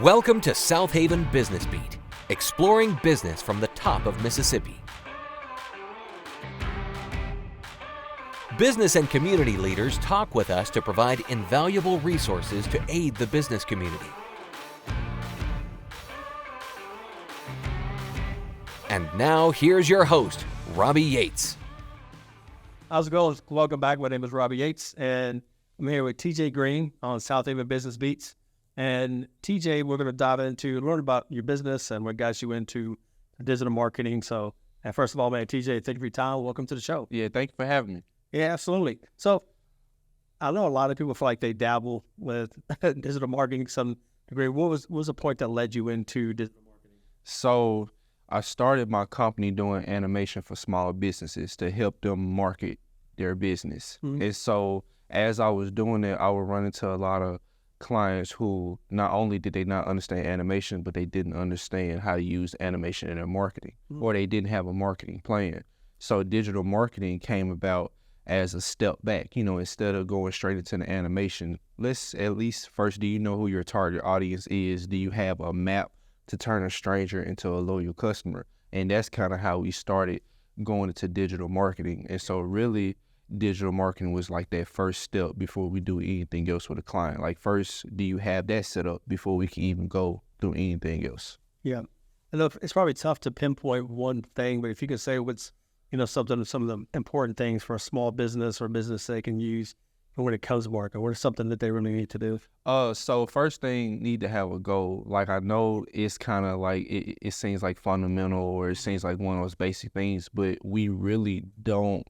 Welcome to Southaven Business Beat, exploring business from the top of Mississippi. Business and community leaders talk with us to provide invaluable resources to aid the business community. And now, here's your host, Robbie Yates. How's it going? Welcome back. My name is Robbie Yates, and I'm here with TJ Green on Southaven Business Beats. And TJ, we're going to dive into learn about your business and what got you into digital marketing. So, and first of all, man, TJ, thank you for your time. Welcome to the show. Yeah, thank you for having me. Yeah, absolutely. So, I know a lot of people feel like they dabble with digital marketing to some degree. What was the point that led you into digital marketing? So, I started my company doing animation for smaller businesses to help them market their business. Mm-hmm. And so, as I was doing it, I would run into a lot of clients who not only did they not understand animation, but they didn't understand how to use animation in their marketing, or they didn't have a marketing plan. So digital marketing came about as a step back. Instead of going straight into the animation, let's at least first, do you know who your target audience is? Do you have a map to turn a stranger into a loyal customer? And that's kind of how we started going into digital marketing. And so really, digital marketing was like that first step before we do anything else with a client. Like first, do you have that set up before we can even go through anything else? Yeah. I know it's probably tough to pinpoint one thing, but if you could say what's, some of the important things for a small business or business they can use when it comes to marketing, what is something that they really need to do? So first thing, need to have a goal. Like I know it's kind of like, it seems like fundamental, or it seems like one of those basic things, but we really don't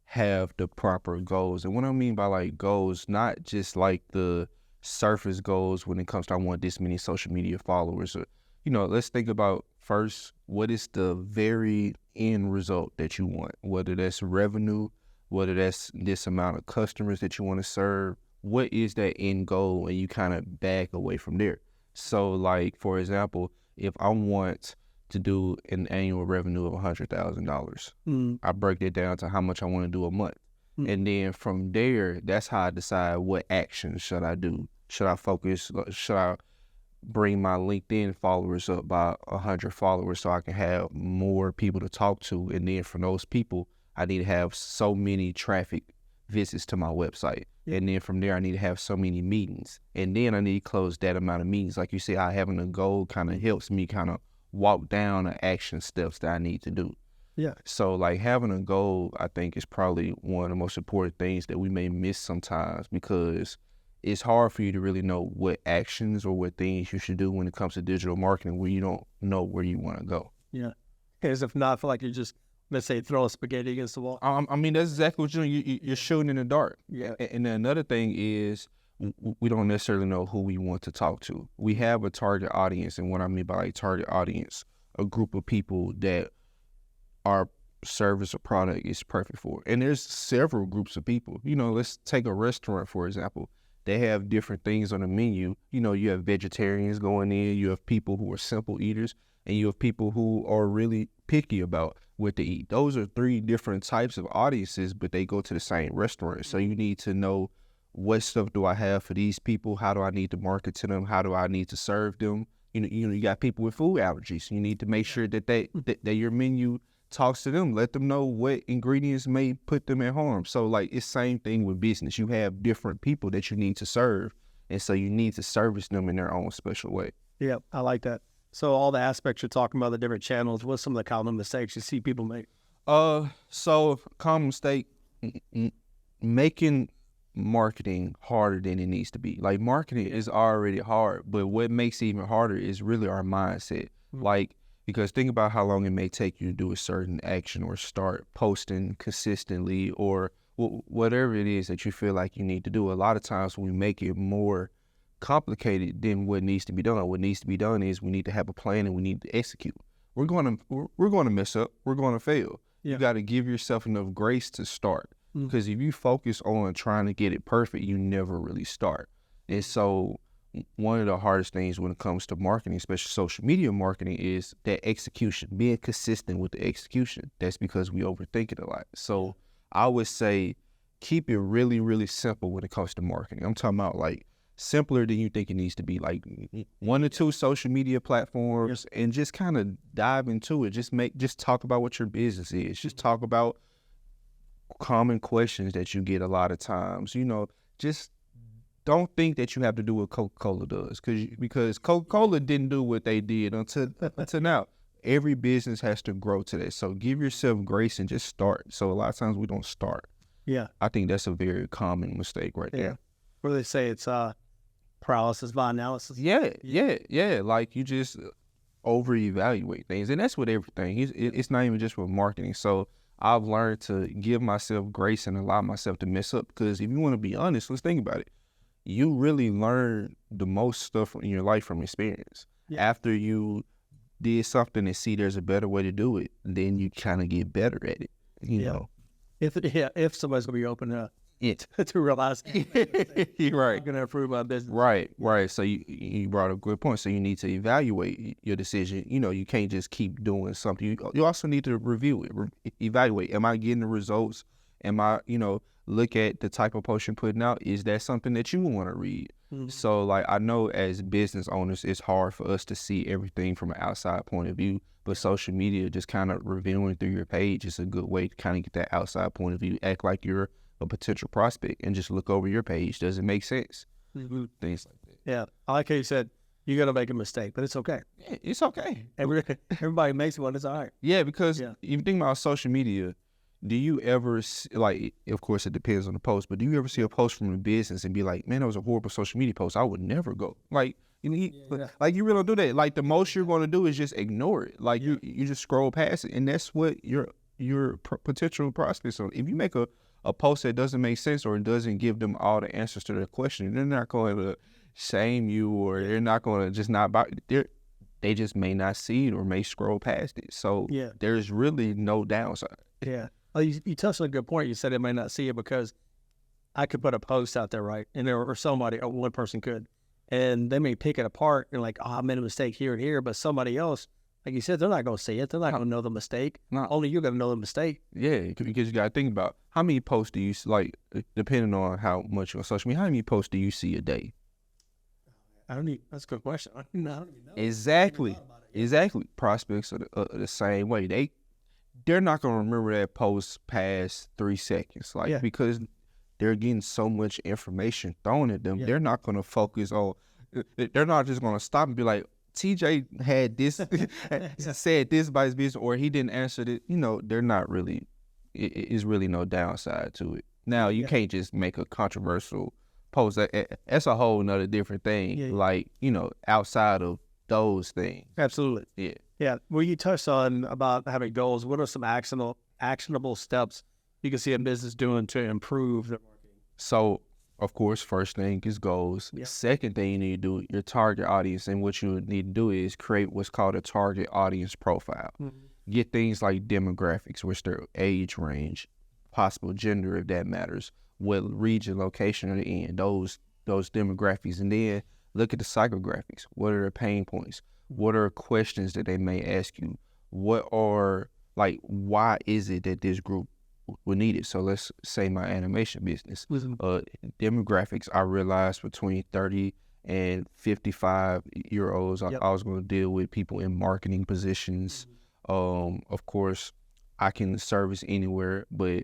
have the proper goals. And what I mean by like goals, not just like the surface goals when it comes to I want this many social media followers. Or, let's think about first, what is the very end result that you want? Whether that's revenue, whether that's this amount of customers that you want to serve, what is that end goal? And you kind of back away from there. So like, for example, if I want to do an annual revenue of $100,000. I break that down to how much I want to do a month. And then from there, that's how I decide what actions should I do. Should I focus, should I bring my LinkedIn followers up by 100 followers so I can have more people to talk to? And then from those people, I need to have so many traffic visits to my website. And then from there, I need to have so many meetings. And then I need to close that amount of meetings. Like you say, having a goal kind of helps me kind of walk down the action steps that I need to do. Yeah. So like having a goal, I think, is probably one of the most important things that we may miss sometimes, because it's hard for you to really know what actions or what things you should do when it comes to digital marketing when you don't know where you want to go. Yeah. Because if not, I feel like you're just, let's say, throwing spaghetti against the wall. I mean, that's exactly what you're doing. You're shooting in the dark. Yeah. And then another thing is, we don't necessarily know who we want to talk to. We have a target audience, and what I mean by like target audience, a group of people that our service or product is perfect for. And there's several groups of people. Let's take a restaurant, for example. They have different things on the menu. You have vegetarians going in, you have people who are simple eaters, and you have people who are really picky about what to eat. Those are three different types of audiences, but they go to the same restaurant. So you need to know, what stuff do I have for these people? How do I need to market to them? How do I need to serve them? You got people with food allergies. You need to make sure that that your menu talks to them. Let them know what ingredients may put them at harm. So like, it's same thing with business. You have different people that you need to serve, and so you need to service them in their own special way. Yeah, I like that. So all the aspects you're talking about, the different channels, what's some of the common mistakes you see people make? So common mistake, making marketing harder than it needs to be. Like, marketing is already hard, but what makes it even harder is really our mindset. Like, because think about how long it may take you to do a certain action or start posting consistently, or whatever it is that you feel like you need to do. A lot of times we make it more complicated than what needs to be done. What needs to be done is we need to have a plan and we need to execute. We're going to mess up. We're going to fail. Yeah. You got to give yourself enough grace to start. Because if you focus on trying to get it perfect, you never really start. And so one of the hardest things when it comes to marketing, especially social media marketing, is that execution, being consistent with the execution. That's because we overthink it a lot. So I would say keep it really, really simple when it comes to marketing. I'm talking about like simpler than you think it needs to be. Like 1 or 2 social media platforms, and just kind of dive into it. Just talk about what your business is. Just talk about common questions that you get a lot of times. Just don't think that you have to do what Coca-Cola does, because Coca-Cola didn't do what they did until now. Every business has to grow to that. So give yourself grace and just start. So a lot of times we don't start. Yeah. I think that's a very common mistake right there. Where they say it's paralysis by analysis. Yeah. Like you just over-evaluate things. And that's with everything. It's not even just with marketing. So I've learned to give myself grace and allow myself to mess up, because if you want to be honest, let's think about it. You really learn the most stuff in your life from experience. Yeah. After you did something and see there's a better way to do it, then you kind of get better at it, you know. If somebody's going to be open to realize you're right, I'm going to improve my business. Right. So you brought a good point. So you need to evaluate your decision. You can't just keep doing something. You also need to review it, evaluate. Am I getting the results? Am I, look at the type of post you're putting out. Is that something that you want to read? Mm-hmm. So like, I know as business owners, it's hard for us to see everything from an outside point of view, but social media, just kind of reviewing through your page is a good way to kind of get that outside point of view. Act like you're a potential prospect and just look over your page. Does it make sense? Mm-hmm. Things like that. Yeah. I like how you said, you're going to make a mistake, but it's okay. Yeah, it's okay. Everybody makes one. It's all right. Yeah, because if you think about social media, do you ever, like, of course it depends on the post, but do you ever see a post from a business and be like, man, that was a horrible social media post, I would never go? Like, like you really don't do that. Like, the most you're going to do is just ignore it. Like, you just scroll past it, and that's what your potential prospects are. If you make a post that doesn't make sense or doesn't give them all the answers to their question, they're not going to shame you, or they're not going to just not buy it. They just may not see it or may scroll past it. So there's really no downside. Yeah. Well, you touched on a good point. You said it may not see it because I could put a post out there, right? And or somebody, or one person could, and they may pick it apart and like, I made a mistake here and here, but somebody else, like you said, they're not going to see it. They're not going to know the mistake. No. Only you're going to know the mistake. Yeah, because you got to think about how many posts do you, like, depending on how much you're on social media, how many posts do you see a day? That's a good question. I don't even know. Exactly. Prospects are the same way. They're not going to remember that post past 3 seconds, because they're getting so much information thrown at them. They're not going to focus on, they're not just going to stop and be like, TJ had this, said this by his business, or he didn't answer it. They're not really, it's really no downside to it. Now, you can't just make a controversial post. That's a whole nother different thing, like, outside of those things. Absolutely. Yeah. Yeah. Well, you touched on about having goals. What are some actionable steps you can see a business doing to improve their marketing? So, of course, first thing is goals. Yeah. Second thing you need to do, your target audience, and what you need to do is create what's called a target audience profile. Mm-hmm. Get things like demographics, which their age range, possible gender if that matters, what region, location are they in, those demographics, and then look at the psychographics. What are their pain points? What are questions that they may ask you? What are, like, why is it that this group would need it? So let's say my animation business. Demographics, I realized between 30 and 55-year-olds, I was going to deal with people in marketing positions. Of course, I can service anywhere, but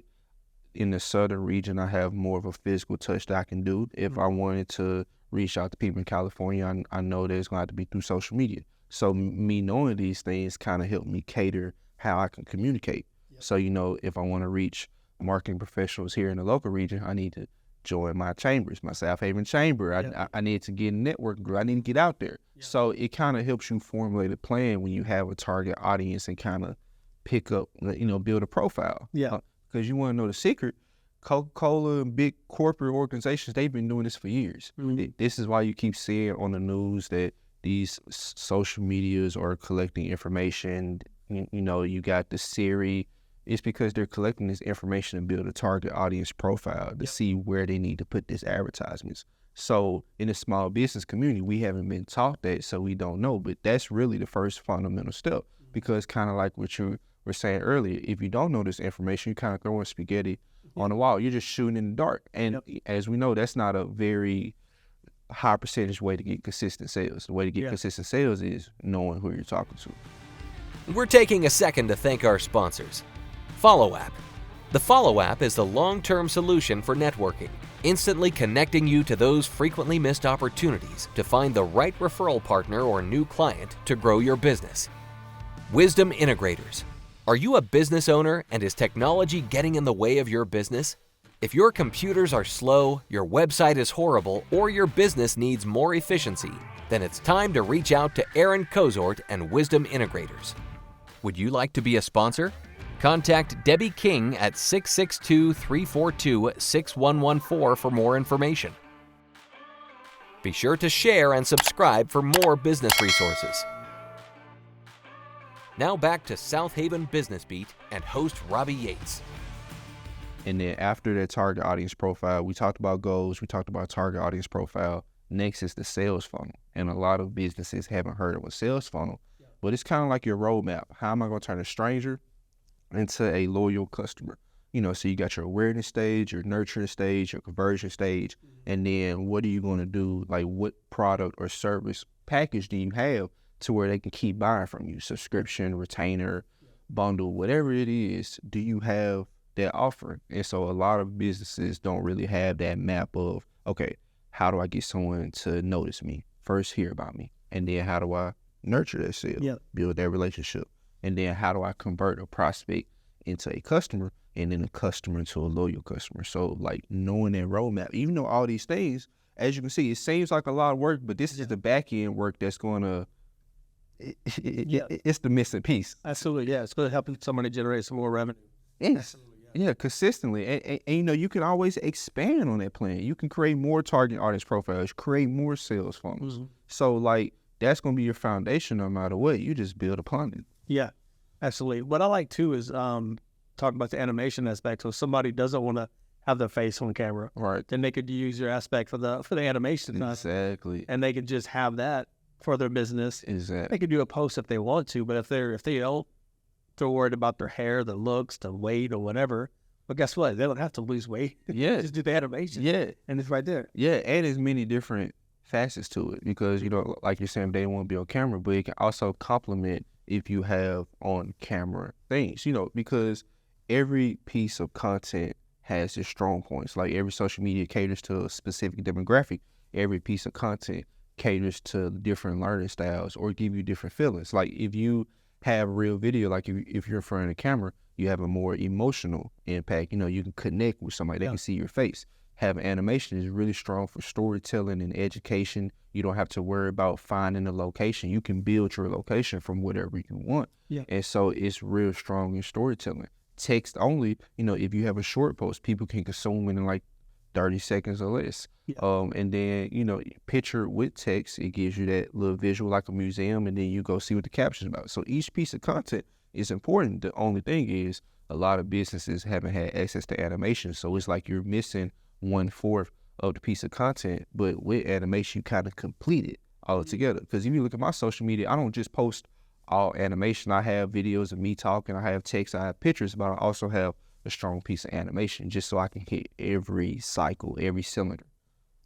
in the southern region, I have more of a physical touch that I can do. If I wanted to reach out to people in California, I know that it's going to have to be through social media. So me knowing these things kind of helped me cater how I can communicate. So, if I want to reach marketing professionals here in the local region, I need to join my chambers, my Southaven chamber. I need to get a network group. I need to get out there. So it kind of helps you formulate a plan when you have a target audience and kind of pick up, build a profile. Yeah. Because you want to know the secret. Coca-Cola and big corporate organizations, they've been doing this for years. Mm-hmm. This is why you keep seeing on the news that these social medias are collecting information. You got the Siri. It's because they're collecting this information to build a target audience profile to see where they need to put these advertisements. So in the small business community, we haven't been taught that, so we don't know. But that's really the first fundamental step, because kind of like what you were saying earlier, if you don't know this information, you kind of throwing spaghetti on the wall. You're just shooting in the dark. And as we know, that's not a very high percentage way to get consistent sales. The way to get consistent sales is knowing who you're talking to. We're taking a second to thank our sponsors. Follow App. The Follow App is the long-term solution for networking, instantly connecting you to those frequently missed opportunities to find the right referral partner or new client to grow your business. Wisdom Integrators. Are you a business owner and is technology getting in the way of your business? If your computers are slow, your website is horrible, or your business needs more efficiency, then it's time to reach out to Aaron Kozort and Wisdom Integrators. Would you like to be a sponsor? Contact Debbie King at 662-342-6114 for more information. Be sure to share and subscribe for more business resources. Now back to Southaven Business Beat and host Robbie Yates. And then after that target audience profile, we talked about goals, we talked about target audience profile. Next is the sales funnel. And a lot of businesses haven't heard of a sales funnel, but it's kind of like your roadmap. How am I going to turn a stranger into a loyal customer? You know, so you got your awareness stage, your nurturing stage, your conversion stage, and then what are you going to do? Like, what product or service package do you have to where they can keep buying from you? Subscription, retainer, bundle, whatever it is, do you have that offering? And so a lot of businesses don't really have that map of, okay, how do I get someone to notice me? First, hear about me. And then how do I nurture that sale, build that relationship? And then how do I convert a prospect into a customer and then a customer into a loyal customer? So like knowing that roadmap, even though all these things, as you can see, it seems like a lot of work, but this is just the back end work that's going to, it's the missing piece. Absolutely, yeah. It's going to help somebody generate some more revenue. Yes. Yeah, consistently. And, you know, you can always expand on that plan. You can create more target audience profiles, create more sales funnels. Mm-hmm. So like that's going to be your foundation no matter what. You just build upon it. Yeah, absolutely. What I like too is talk about the animation aspect. So if somebody doesn't want to have their face on camera, right? Then they could use your aspect for the animation. Exactly. And they could just have that for their business. Exactly. They could do a post if they want to, but if they don't, they're worried about their hair, the looks, the weight, or whatever. But guess what? They don't have to lose weight. Yeah. Just do the animation. Yeah. And it's right there. Yeah, and there's many different facets to it because, you know, like you're saying, they don't want to be on camera, but it can also complement if you have on camera things, you know, because every piece of content has its strong points. Like every social media caters to a specific demographic. Every piece of content caters to different learning styles or give you different feelings. Like if you have real video, like if you're in front of the camera, you have a more emotional impact. You know, you can connect with somebody. They can see your face. Having animation is really strong for storytelling and education. You don't have to worry about finding a location. You can build your location from whatever you want. Yeah. And so it's real strong in storytelling. Text only, you know, if you have a short post, people can consume it in like 30 seconds or less. Yeah. And then, you know, picture with text, it gives you that little visual like a museum, and then you go see what the caption's about. So each piece of content is important. The only thing is a lot of businesses haven't had access to animation. So it's like you're missing 1/4 of the piece of content, but with animation, you kind of complete it all together. Because if you look at my social media, I don't just post all animation. I have videos of me talking, I have text, I have pictures, but I also have a strong piece of animation just so I can hit every cycle, every cylinder.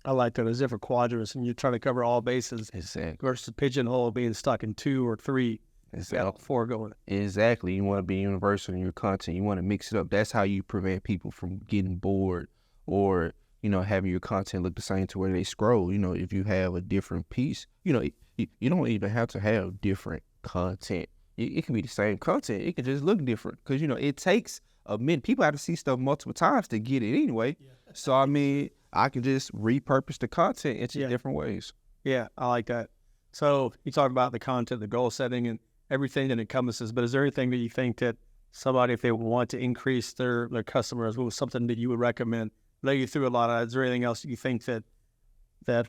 I like that. There's different quadrants, and you're trying to cover all bases. Exactly. Versus pigeonhole being stuck in 2 or 3. Exactly. 4 going. Exactly. You want to be universal in your content. You want to mix it up. That's how you prevent people from getting bored or, you know, having your content look the same to where they scroll. You know, if you have a different piece, you know, you don't even have to have different content. It can be the same content. It can just look different because, you know, it takes a minute. People have to see stuff multiple times to get it anyway. Yeah. So, I mean, I can just repurpose the content into different ways. Yeah, I like that. So you talk about the content, the goal setting, and everything that encompasses, but is there anything that you think that somebody, if they want to increase their customers, what was something that you would recommend? I know you threw a lot of, is there anything else you think that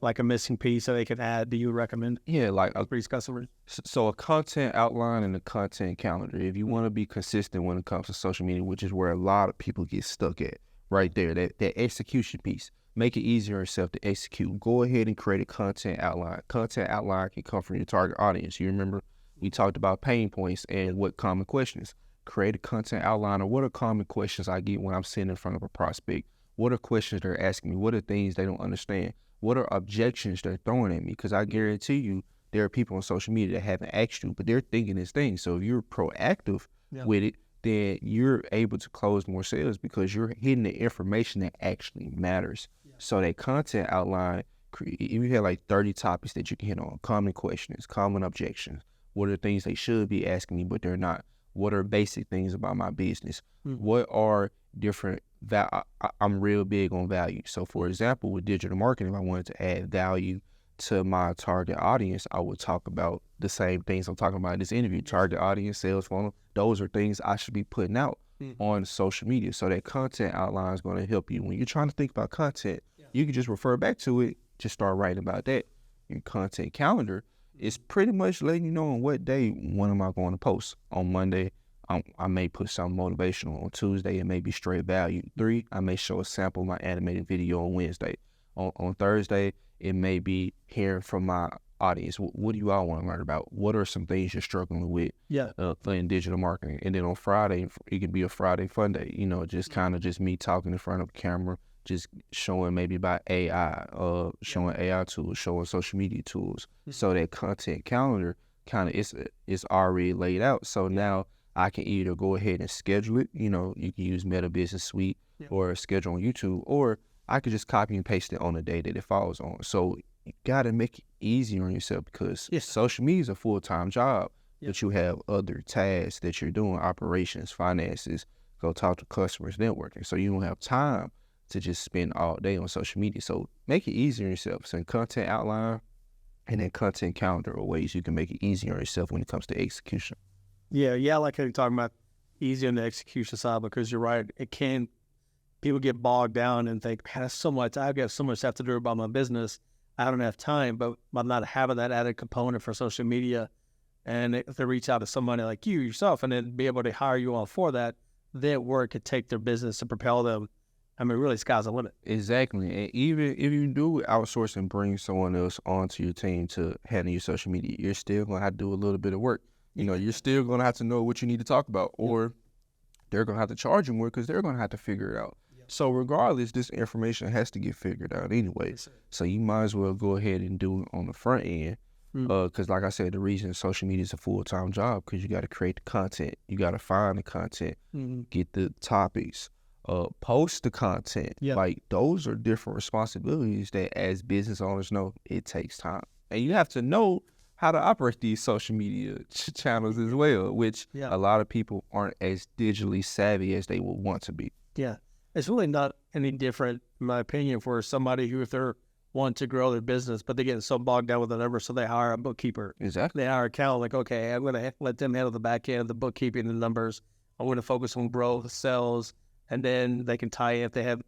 like a missing piece that they could add that you would recommend? Yeah, like increase customers. So a content outline and a content calendar. If you want to be consistent when it comes to social media, which is where a lot of people get stuck at, right there, that execution piece. Make it easier yourself to execute. Go ahead and create a content outline. Content outline can come from your target audience. You remember we talked about pain points and what common questions. Create a content outline of what are common questions I get when I'm sitting in front of a prospect. What are questions they're asking me? What are things they don't understand? what are objections they're throwing at me? Because I guarantee you there are people on social media that haven't asked you, but they're thinking this thing. So if you're proactive with it, then you're able to close more sales because you're hitting the information that actually matters. So that content outline, if you have like 30 topics that you can hit on, common questions, common objections, what are things they should be asking me, but they're not? What are basic things about my business? What are different, I'm real big on value. So for example, with digital marketing, if I wanted to add value to my target audience, I would talk about the same things I'm talking about in this interview. Target audience, sales funnel, those are things I should be putting out on social media. So that content outline is going to help you. When you're trying to think about content, you can just refer back to it, just start writing about that. Your content calendar is pretty much letting you know on what day, when am I going to post. On Monday, I may put something motivational. On Tuesday, it may be straight value. 3, I may show a sample of my animated video on Wednesday. On Thursday, it may be hearing from my audience. What do you all want to learn about? What are some things you're struggling with in digital marketing? And then on Friday, it can be a Friday fun day, just kind of just me talking in front of the camera, just showing maybe about AI, showing AI tools, showing social media tools. So that content calendar kind of it's already laid out. So now I can either go ahead and schedule it. You can use Meta Business Suite or schedule on YouTube, or I could just copy and paste it on the day that it falls on. So you got to make it easier on yourself because social media is a full-time job, but you have other tasks that you're doing, operations, finances, go talk to customers, networking. So you don't have time to just spend all day on social media. So make it easier on yourself. So content outline and then content calendar are ways you can make it easier on yourself when it comes to execution. Yeah, I like how you're talking about easy on the execution side because you're right. People get bogged down and think, man, that's so much. I've got so much stuff to do about my business. I don't have time, but I'm not having that added component for social media. And if they reach out to somebody like you yourself and then be able to hire you on for that, their work could take their business to propel them. I mean, really, sky's the limit. Exactly. And even if you do outsource and bring someone else onto your team to handle your social media, you're still going to have to do a little bit of work. You're still going to have to know what you need to talk about, or they're going to have to charge you more because they're going to have to figure it out. So regardless, this information has to get figured out anyways. So you might as well go ahead and do it on the front end. Because like I said, the reason social media is a full-time job because you got to create the content. You got to find the content, get the topics, post the content. Like those are different responsibilities that as business owners know, it takes time. And you have to know how to operate these social media channels as well, which a lot of people aren't as digitally savvy as they would want to be. Yeah. It's really not any different, in my opinion, for somebody who, if they're wanting to grow their business, but they're getting so bogged down with the numbers, so they hire a bookkeeper. Exactly. They hire an accountant, like, okay, I'm going to let them handle the back end of the bookkeeping, the numbers. I'm going to focus on growth, sales, and then they can tie in if they have,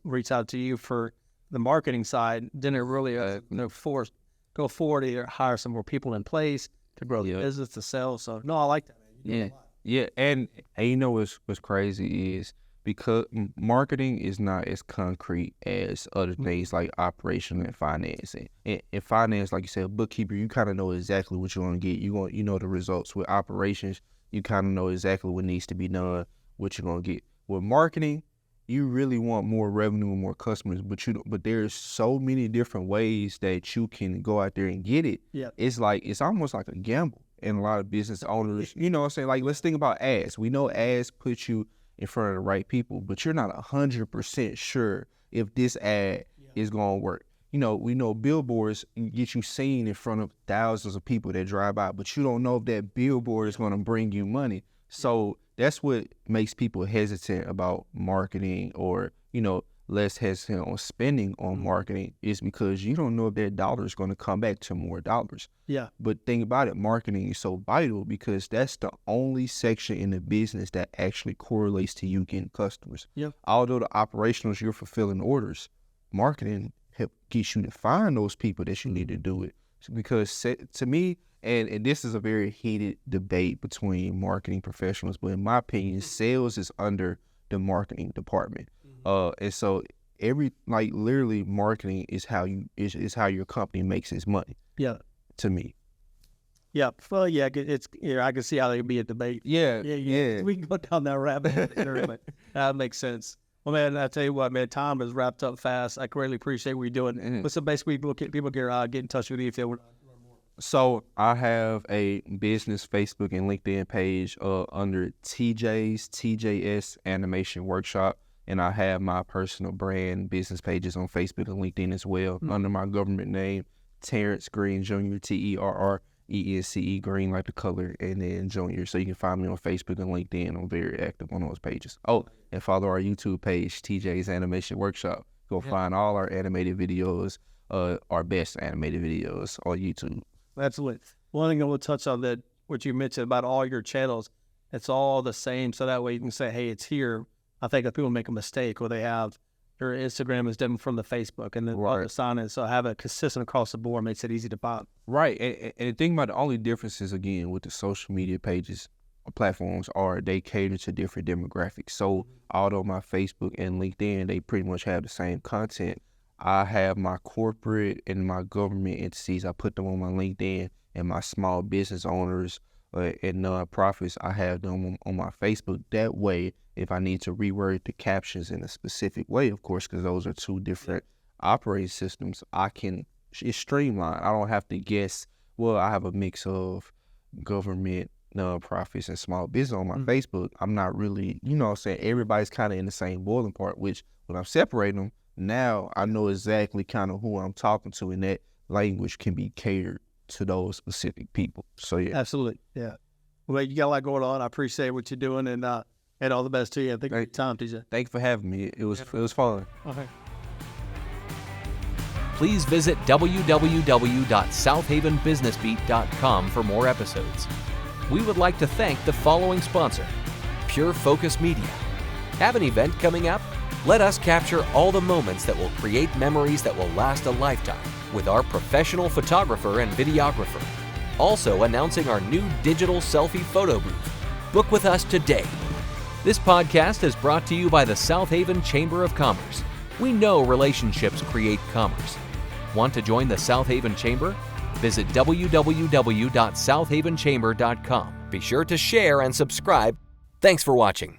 reach out to you for the marketing side. Then it really go forward to hire some more people in place to grow the business, to sell. So, no, I like that, man. Yeah. And what's crazy is because marketing is not as concrete as other things like operation and finance. And in finance, like you said, a bookkeeper, you kind of know exactly what you're going to get. You know the results. With operations, you kind of know exactly what needs to be done, what you're going to get. With marketing, you really want more revenue and more customers, but there's so many different ways that you can go out there and get it. It's almost like a gamble. And a lot of business owners, what I'm saying? Like, let's think about ads. We know ads put you in front of the right people, but you're not 100% sure if this ad is going to work. We know billboards get you seen in front of thousands of people that drive by, but you don't know if that billboard is going to bring you money. So that's what makes people hesitant about marketing or, less hesitant on spending on marketing is because you don't know if that dollar is going to come back to more dollars. But think about it, marketing is so vital because that's the only section in the business that actually correlates to you getting customers. Although the operationals, you're fulfilling orders, marketing gets you to find those people that you need to do it. Because to me, and this is a very heated debate between marketing professionals, but in my opinion, sales is under the marketing department. And so literally marketing is how your company makes its money. To me. Well, it's I can see how there could be a debate. Yeah. We can go down that rabbit hole. But that makes sense. Well, man, I tell you what, man, time is wrapped up fast. I greatly appreciate what you're doing. Mm-hmm. But so basically, people can get in touch with you if they want. So I have a business Facebook and LinkedIn page under TJ's Animation Workshop, and I have my personal brand business pages on Facebook and LinkedIn as well under my government name, Terrence Green Jr. TERRENCE Green like the color, and then Junior. So you can find me on Facebook and LinkedIn. I'm very active on those pages. Oh, and follow our YouTube page, TJ's Animation Workshop. Go find all our animated videos, our best animated videos on YouTube. Absolutely. One thing I will touch on that, what you mentioned about all your channels, it's all the same. So that way you can say, hey, it's here. I think if people make a mistake or they have their Instagram is different from the Facebook and then the sign in. So have it consistent across the board makes it easy to find. Right. And the thing about the only differences, again, with the social media pages or platforms are they cater to different demographics. So although my Facebook and LinkedIn, they pretty much have the same content, I have my corporate and my government entities. I put them on my LinkedIn, and my small business owners and nonprofits, I have them on my Facebook. That way, if I need to reword the captions in a specific way, of course, because those are two different operating systems, it's streamlined. I don't have to guess. Well, I have a mix of government, nonprofits, and small business on my Facebook. I'm not really, what I'm saying, everybody's kind of in the same boiling part, which when I'm separating them, now I know exactly kind of who I'm talking to, and that language can be catered to those specific people. So yeah, absolutely, yeah. Well, you got a lot going on. I appreciate what you're doing, and all the best to you. Thank you for your time, TJ. Thank you for having me. It was fun. Okay. Please visit www.southavenbusinessbeat.com for more episodes. We would like to thank the following sponsor, Pure Focus Media. Have an event coming up? Let us capture all the moments that will create memories that will last a lifetime with our professional photographer and videographer. Also announcing our new digital selfie photo booth. Book with us today. This podcast is brought to you by the Southaven Chamber of Commerce. We know relationships create commerce. Want to join the Southaven Chamber? Visit www.southavenchamber.com. Be sure to share and subscribe. Thanks for watching.